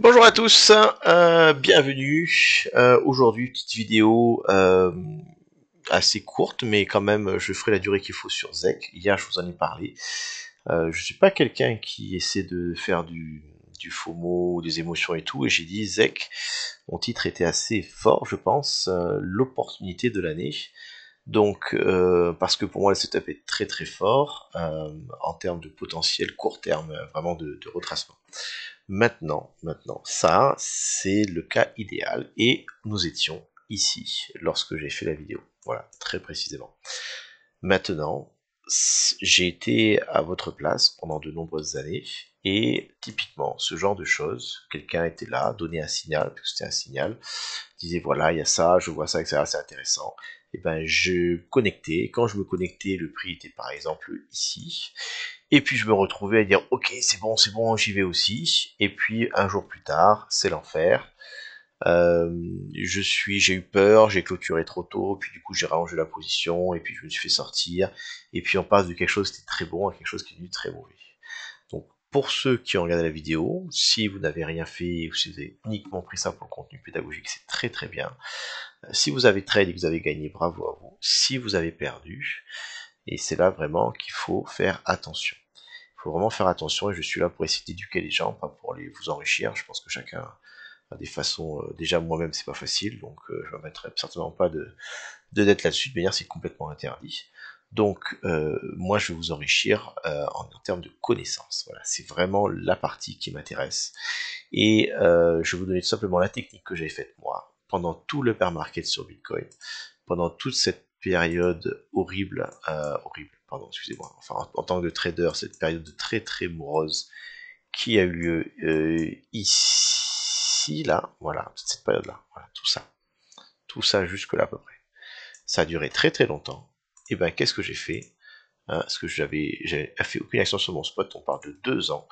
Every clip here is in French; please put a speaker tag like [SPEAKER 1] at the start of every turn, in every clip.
[SPEAKER 1] Bonjour à tous, bienvenue. Aujourd'hui, petite vidéo assez courte, mais quand même, je ferai la durée qu'il faut sur ZEC. Hier, je vous en ai parlé. Je suis pas quelqu'un qui essaie de faire du FOMO, des émotions et tout, et j'ai dit ZEC, mon titre était assez fort, je pense, l'opportunité de l'année. Donc, parce que pour moi, le setup est très très fort en termes de potentiel court terme, vraiment de retracement. Maintenant, ça, c'est le cas idéal, et nous étions ici lorsque j'ai fait la vidéo. Voilà, très précisément. Maintenant, j'ai été à votre place pendant de nombreuses années, et typiquement, ce genre de choses, quelqu'un était là, donnait un signal, parce que c'était un signal, disait voilà, il y a ça, je vois ça, etc., c'est intéressant. Et ben, je connectais. Quand je me connectais, le prix était par exemple ici. Et puis je me retrouvais à dire ok, c'est bon, j'y vais aussi. Et puis un jour plus tard, c'est l'enfer. J'ai eu peur, j'ai clôturé trop tôt, puis du coup j'ai rallongé la position, et puis je me suis fait sortir. Et puis on passe de quelque chose qui était très bon à quelque chose qui est devenu très mauvais. Donc pour ceux qui ont regardé la vidéo, si vous n'avez rien fait ou si vous avez uniquement pris ça pour le contenu pédagogique, c'est très très bien. Si vous avez trade et que vous avez gagné, bravo à vous. Si vous avez perdu, et c'est là vraiment qu'il faut faire attention. Il faut vraiment faire attention, et je suis là pour essayer d'éduquer les gens, pas pour les vous enrichir. Je pense que chacun a des façons. Déjà moi-même c'est pas facile, donc je ne mettrai certainement pas de dette là-dessus. De manière, c'est complètement interdit. Donc moi je vais vous enrichir en termes de connaissances. Voilà, c'est vraiment la partie qui m'intéresse. Et je vais vous donner tout simplement la technique que j'ai faite moi pendant tout le bear market sur Bitcoin, pendant toute cette période horrible, pardon, excusez-moi, enfin en tant que trader, cette période très très morose qui a eu lieu ici, là, voilà, cette période-là, voilà, tout ça jusque là à peu près. Ça a duré très très longtemps. Et ben qu'est-ce que j'ai fait? Parce que j'ai fait aucune action sur mon spot, on parle de 2 ans.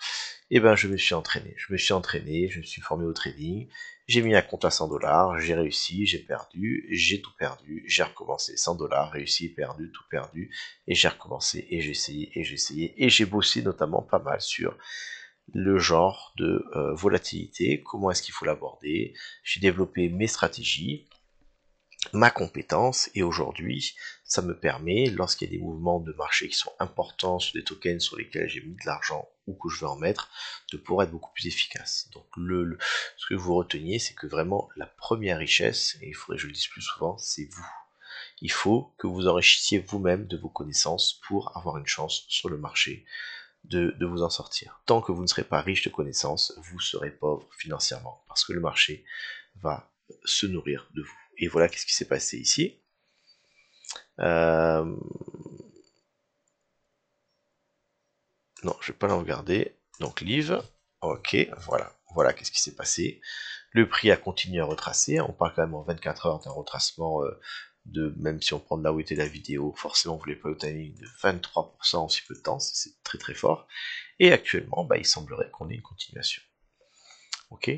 [SPEAKER 1] Et ben je me suis entraîné, je me suis formé au trading, j'ai mis un compte à 100 dollars, j'ai réussi, j'ai tout perdu, j'ai recommencé 100 dollars, réussi, perdu, tout perdu, et j'ai recommencé, et j'ai essayé, et j'ai bossé notamment pas mal sur le genre de volatilité, comment est-ce qu'il faut l'aborder, j'ai développé mes stratégies, ma compétence, et aujourd'hui, ça me permet, lorsqu'il y a des mouvements de marché qui sont importants sur des tokens sur lesquels j'ai mis de l'argent ou que je veux en mettre, de pouvoir être beaucoup plus efficace. Donc ce que vous reteniez, c'est que vraiment la première richesse, et il faudrait que je le dise plus souvent, c'est vous. Il faut que vous enrichissiez vous-même de vos connaissances pour avoir une chance sur le marché de vous en sortir. Tant que vous ne serez pas riche de connaissances, vous serez pauvre financièrement, parce que le marché va se nourrir de vous. Et voilà qu'est-ce qui s'est passé ici. Non, je vais pas la regarder. Donc live, ok, voilà qu'est-ce qui s'est passé. Le prix a continué à retracer, on parle quand même en 24 heures d'un retracement de, même si on prend de là où était la vidéo, forcément vous l'avez pas au timing, de 23% en si peu de temps, c'est très très fort. Et actuellement, il semblerait qu'on ait une continuation. Ok.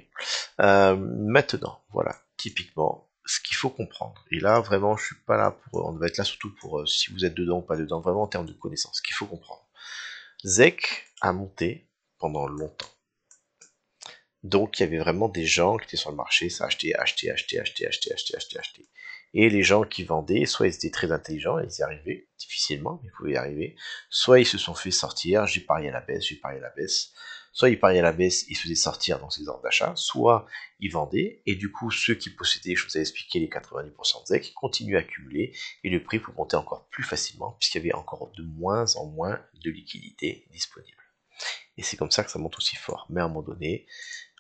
[SPEAKER 1] Maintenant, voilà, typiquement, ce qu'il faut comprendre. Et là, vraiment, je suis pas là pour. On va être là surtout pour si vous êtes dedans ou pas dedans, vraiment en termes de connaissances. Ce qu'il faut comprendre. ZEC a monté pendant longtemps. Donc, il y avait vraiment des gens qui étaient sur le marché, ça achetait, achetait, achetait, achetait, achetait, achetait, achetait, achetait. Et les gens qui vendaient, soit ils étaient très intelligents, ils y arrivaient, difficilement, mais ils pouvaient y arriver, soit ils se sont fait sortir, j'ai parié à la baisse, j'ai parié à la baisse, soit ils pariaient à la baisse, ils se faisaient sortir dans ces ordres d'achat, soit ils vendaient, et du coup, ceux qui possédaient, je vous ai expliqué, les 90% de ZEC, continuent à accumuler, et le prix peut monter encore plus facilement, puisqu'il y avait encore de moins en moins de liquidités disponibles. Et c'est comme ça que ça monte aussi fort. Mais à un moment donné,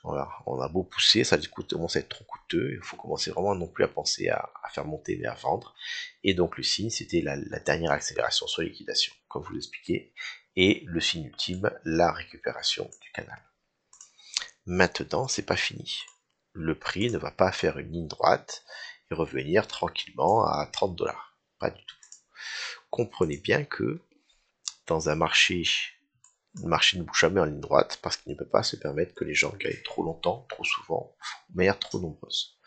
[SPEAKER 1] voilà, on a beau pousser, ça commence à être trop coûteux, il faut commencer vraiment non plus à penser à faire monter mais à vendre. Et donc le signe, c'était la dernière accélération sur liquidation, comme je vous l'expliquais, et le signe ultime, la récupération du canal. Maintenant, c'est pas fini. Le prix ne va pas faire une ligne droite et revenir tranquillement à 30 dollars. Pas du tout. Comprenez bien que dans un marché, le marché ne bouge jamais en ligne droite parce qu'il ne peut pas se permettre que les gens gagnent trop longtemps, trop souvent, de manière trop nombreuse.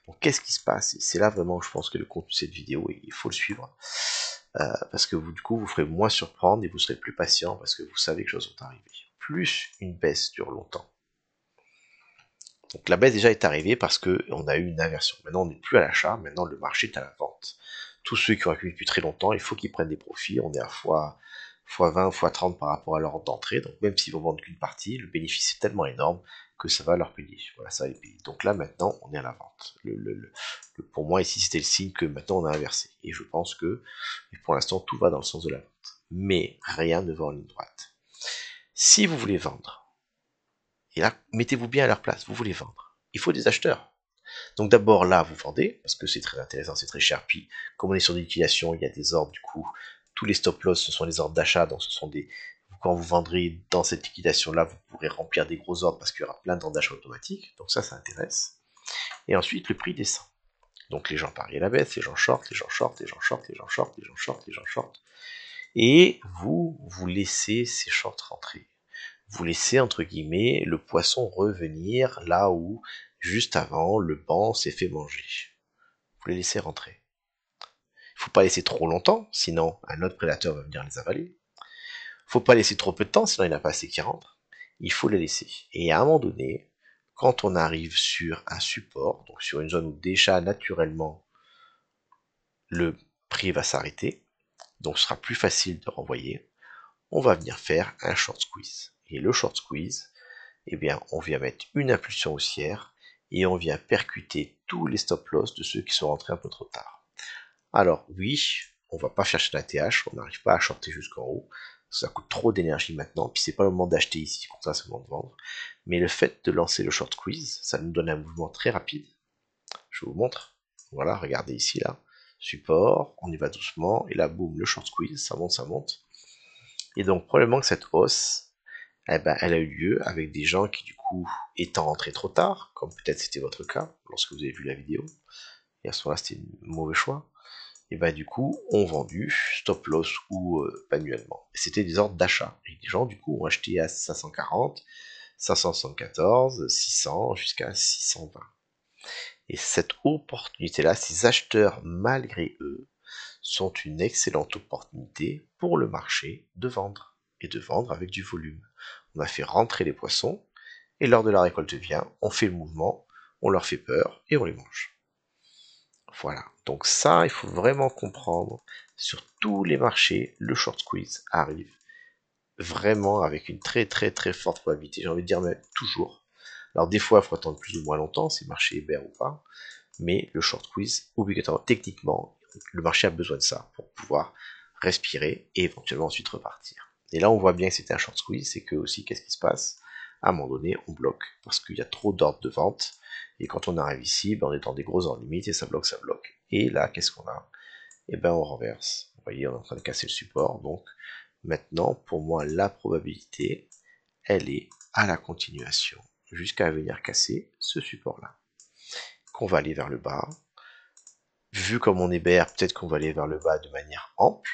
[SPEAKER 1] Donc qu'est-ce qui se passe? Et c'est là vraiment, je pense, que le contenu de cette vidéo, il faut le suivre. Parce que vous, du coup, vous ferez moins surprendre et vous serez plus patient parce que vous savez que les choses vont arriver. Plus une baisse dure longtemps, Donc la baisse déjà est arrivée parce qu'on a eu une inversion. Maintenant on n'est plus à l'achat, maintenant le marché est à la vente. Tous ceux qui ont accumulé depuis très longtemps, il faut qu'ils prennent des profits. On est à x20, x30 par rapport à leur d'entrée. Donc même s'ils vont vendre qu'une partie, le bénéfice est tellement énorme que ça va leur payer. Voilà, ça va les payer. Donc là maintenant on est à la vente. Pour moi ici c'était le signe que maintenant on a inversé. Et je pense que pour l'instant tout va dans le sens de la vente. Mais rien ne va en ligne droite. Si vous voulez vendre, et là mettez-vous bien à leur place, vous voulez vendre, il faut des acheteurs. Donc d'abord là, vous vendez, parce que c'est très intéressant, c'est très cher. Puis comme on est sur des liquidations, il y a des ordres, du coup, tous les stop loss, ce sont les ordres d'achat, donc ce sont des... Quand vous vendrez dans cette liquidation-là, vous pourrez remplir des gros ordres parce qu'il y aura plein d'ordres d'achat automatiques, donc ça intéresse. Et ensuite, le prix descend. Donc les gens parient à la baisse, les gens shortent, les gens shortent, les gens shortent, les gens shortent, les gens shortent, les gens shortent. Et vous laissez ces shorts rentrer. Vous laissez, entre guillemets, le poisson revenir là où, juste avant, le banc s'est fait manger. Vous les laissez rentrer. Il faut pas laisser trop longtemps, sinon un autre prédateur va venir les avaler. Faut pas laisser trop peu de temps, sinon il n'y en a pas assez qui rentrent. Il faut les laisser. Et à un moment donné, quand on arrive sur un support, donc sur une zone où déjà naturellement le prix va s'arrêter, donc ce sera plus facile de renvoyer, on va venir faire un short squeeze. Et le short squeeze, eh bien, on vient mettre une impulsion haussière et on vient percuter tous les stop loss de ceux qui sont rentrés un peu trop tard. Alors oui, on va pas chercher la TH, on n'arrive pas à shorter jusqu'en haut, ça coûte trop d'énergie maintenant, puis c'est pas le moment d'acheter ici, pour ça c'est le moment de vendre. Mais le fait de lancer le short squeeze, ça nous donne un mouvement très rapide. Je vous montre. Voilà, regardez ici là, support, on y va doucement, et là boum, le short squeeze, ça monte, ça monte. Et donc probablement que cette hausse, eh ben, elle a eu lieu avec des gens qui du coup, étant rentrés trop tard, comme peut-être c'était votre cas lorsque vous avez vu la vidéo, et à ce moment-là c'était un mauvais choix, et bah du coup ont vendu stop loss ou manuellement. Et c'était des ordres d'achat. Et les gens du coup ont acheté à 540, 574, 600 jusqu'à 620. Et cette opportunité-là, ces acheteurs malgré eux, sont une excellente opportunité pour le marché de vendre. Et de vendre avec du volume. On a fait rentrer les poissons, et lors de la récolte vient, on fait le mouvement, on leur fait peur, et on les mange. Voilà, donc ça, il faut vraiment comprendre, sur tous les marchés, le short squeeze arrive vraiment avec une très très très forte probabilité, j'ai envie de dire même toujours. Alors des fois, il faut attendre plus ou moins longtemps, si le marché est vert ou pas, mais le short squeeze, obligatoirement, techniquement, le marché a besoin de ça pour pouvoir respirer et éventuellement ensuite repartir. Et là, on voit bien que c'était un short squeeze, c'est que aussi, qu'est-ce qui se passe? À un moment donné, on bloque, parce qu'il y a trop d'ordres de vente, et quand on arrive ici, ben on est dans des gros ordres limites, et ça bloque, ça bloque. Et là, qu'est-ce qu'on a? Et ben on renverse. Vous voyez, on est en train de casser le support, donc maintenant, pour moi, la probabilité, elle est à la continuation, jusqu'à venir casser ce support-là. Qu'on va aller vers le bas. Vu comme on est BR, peut-être qu'on va aller vers le bas de manière ample,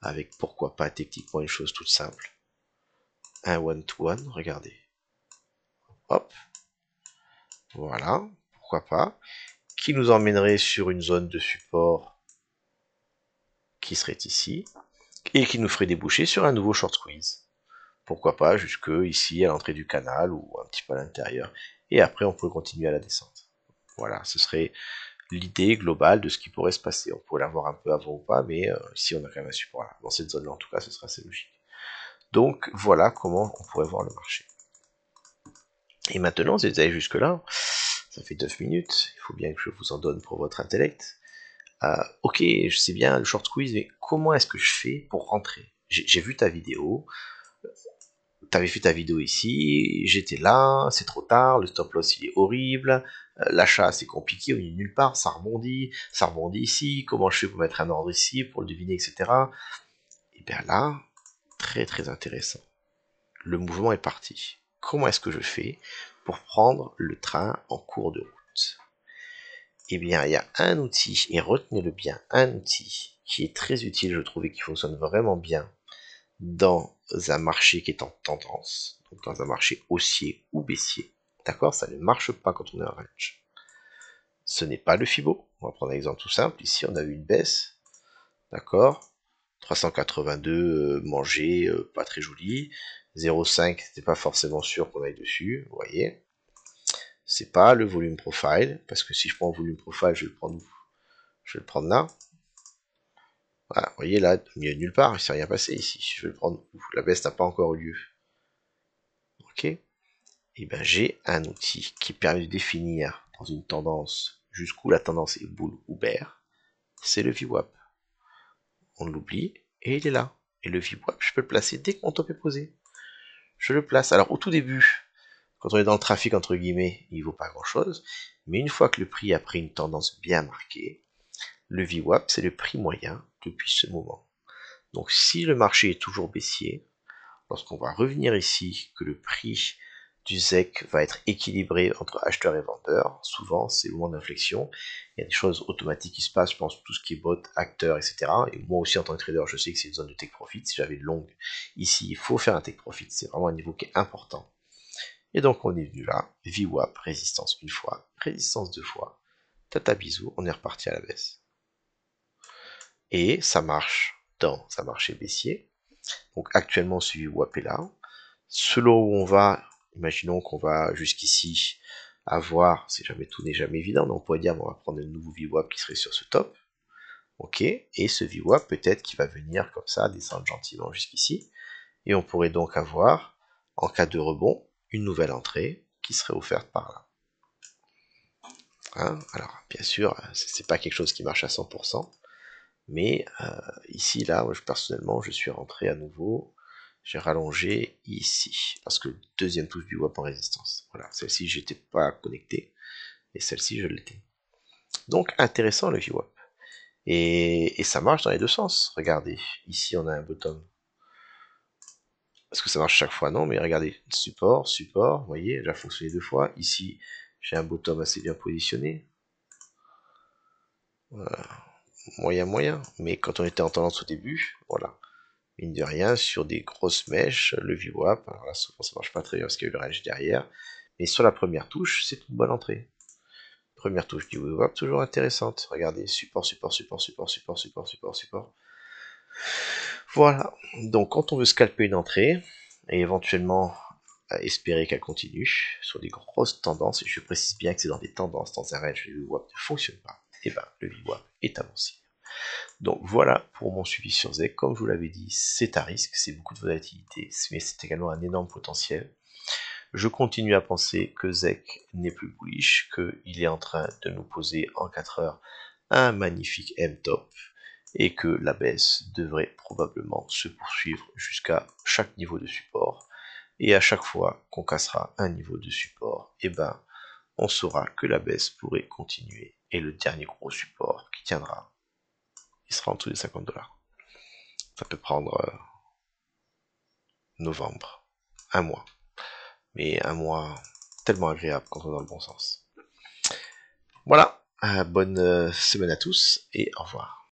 [SPEAKER 1] avec pourquoi pas techniquement une chose toute simple. Un one-to-one, regardez. Hop, voilà, pourquoi pas. Qui nous emmènerait sur une zone de support qui serait ici, et qui nous ferait déboucher sur un nouveau short squeeze. Pourquoi pas jusque ici à l'entrée du canal ou un petit peu à l'intérieur. Et après on peut continuer à la descente. Voilà, ce serait l'idée globale de ce qui pourrait se passer. On pourrait l'avoir un peu avant ou pas, mais ici on a quand même un support là. Dans cette zone-là, en tout cas, ce sera assez logique. Donc voilà comment on pourrait voir le marché. Et maintenant, vous êtes allé jusque-là, ça fait 9 minutes, il faut bien que je vous en donne pour votre intellect. Ok, je sais bien le short squeeze, mais comment est-ce que je fais pour rentrer? J'ai vu ta vidéo, t'avais fait ta vidéo ici, j'étais là, c'est trop tard, le stop loss il est horrible, l'achat c'est compliqué, on est nulle part, ça rebondit ici, comment je fais pour mettre un ordre ici, pour le deviner, etc. Et bien là, très très intéressant. Le mouvement est parti. Comment est-ce que je fais pour prendre le train en cours de route? Eh bien, il y a un outil, et retenez-le bien, un outil qui est très utile, je trouve, et qui fonctionne vraiment bien dans un marché qui est en tendance, donc dans un marché haussier ou baissier. D'accord? Ça ne marche pas quand on est en range. Ce n'est pas le Fibo. On va prendre un exemple tout simple. Ici, on a eu une baisse. D'accord? 382 mangé, pas très joli. 0,5, c'était pas forcément sûr qu'on aille dessus, vous voyez. c'est pas le volume profile, parce que si je prends le volume profile, je vais le prendre là. Voilà, vous voyez là, il n'y a nulle part, il ne s'est rien passé ici. Je vais le prendre où la baisse n'a pas encore eu lieu. Ok. Et bien j'ai un outil qui permet de définir dans une tendance jusqu'où la tendance est boule ou bear. C'est le VWAP. On l'oublie et il est là. Et le VWAP, je peux le placer dès que mon top est posé. Je le place. Alors au tout début, quand on est dans le trafic entre guillemets, il ne vaut pas grand chose. Mais une fois que le prix a pris une tendance bien marquée, le VWAP c'est le prix moyen depuis ce moment. Donc si le marché est toujours baissier, lorsqu'on va revenir ici, que le prix du ZEC va être équilibré entre acheteurs et vendeurs, souvent c'est le moment d'inflexion, il y a des choses automatiques qui se passent, je pense tout ce qui est bot, acteurs, etc. Et moi aussi en tant que trader, je sais que c'est une zone de take profit, si j'avais de longue, ici il faut faire un take profit, c'est vraiment un niveau qui est important. Et donc on est venu là, VWAP, résistance une fois, résistance deux fois, tata bisous, on est reparti à la baisse. Et ça marche dans un marché baissier, donc actuellement ce VWAP est là, selon où on va, imaginons qu'on va jusqu'ici avoir, c'est jamais tout n'est jamais évident, mais on pourrait dire on va prendre un nouveau VWAP qui serait sur ce top, ok, et ce VWAP peut-être qui va venir comme ça, descendre gentiment jusqu'ici, et on pourrait donc avoir, en cas de rebond, une nouvelle entrée qui serait offerte par là. Hein, alors bien sûr, c'est pas quelque chose qui marche à 100%, mais ici, là, moi, personnellement, je suis rentré à nouveau, j'ai rallongé ici, parce que le deuxième touche du WAP en résistance. Voilà, celle-ci, j'étais pas connecté, et celle-ci, je l'étais. Donc, intéressant le VWAP. Et ça marche dans les deux sens. Regardez, ici, on a un bottom. Est-ce que ça marche chaque fois? Non, mais regardez, support, support, vous voyez, elle a fonctionné deux fois. Ici, j'ai un bottom assez bien positionné. Voilà. Moyen, moyen. Mais quand on était en tendance au début, voilà. Mine de rien, sur des grosses mèches, le VWAP, alors là souvent ça marche pas très bien parce qu'il y a eu le range derrière, mais sur la première touche, c'est une bonne entrée. Première touche du VWAP, toujours intéressante. Regardez, support, support, support, support, support, support, support, support. Voilà. Donc quand on veut scalper une entrée, et éventuellement espérer qu'elle continue, sur des grosses tendances, et je précise bien que c'est dans des tendances, dans un range, le VWAP ne fonctionne pas, et ben le VWAP est avancé. Donc voilà pour mon suivi sur ZEC. Comme je vous l'avais dit, c'est à risque, c'est beaucoup de volatilité, mais c'est également un énorme potentiel. Je continue à penser que ZEC n'est plus bullish, qu'il est en train de nous poser en 4 heures un magnifique M-top, et que la baisse devrait probablement se poursuivre jusqu'à chaque niveau de support. Et à chaque fois qu'on cassera un niveau de support, eh ben, on saura que la baisse pourrait continuer. Et le dernier gros support qui tiendra, il sera en dessous des 50 $. Ça peut prendre novembre, un mois. Mais un mois tellement agréable quand on est dans le bon sens. Voilà, bonne semaine à tous et au revoir.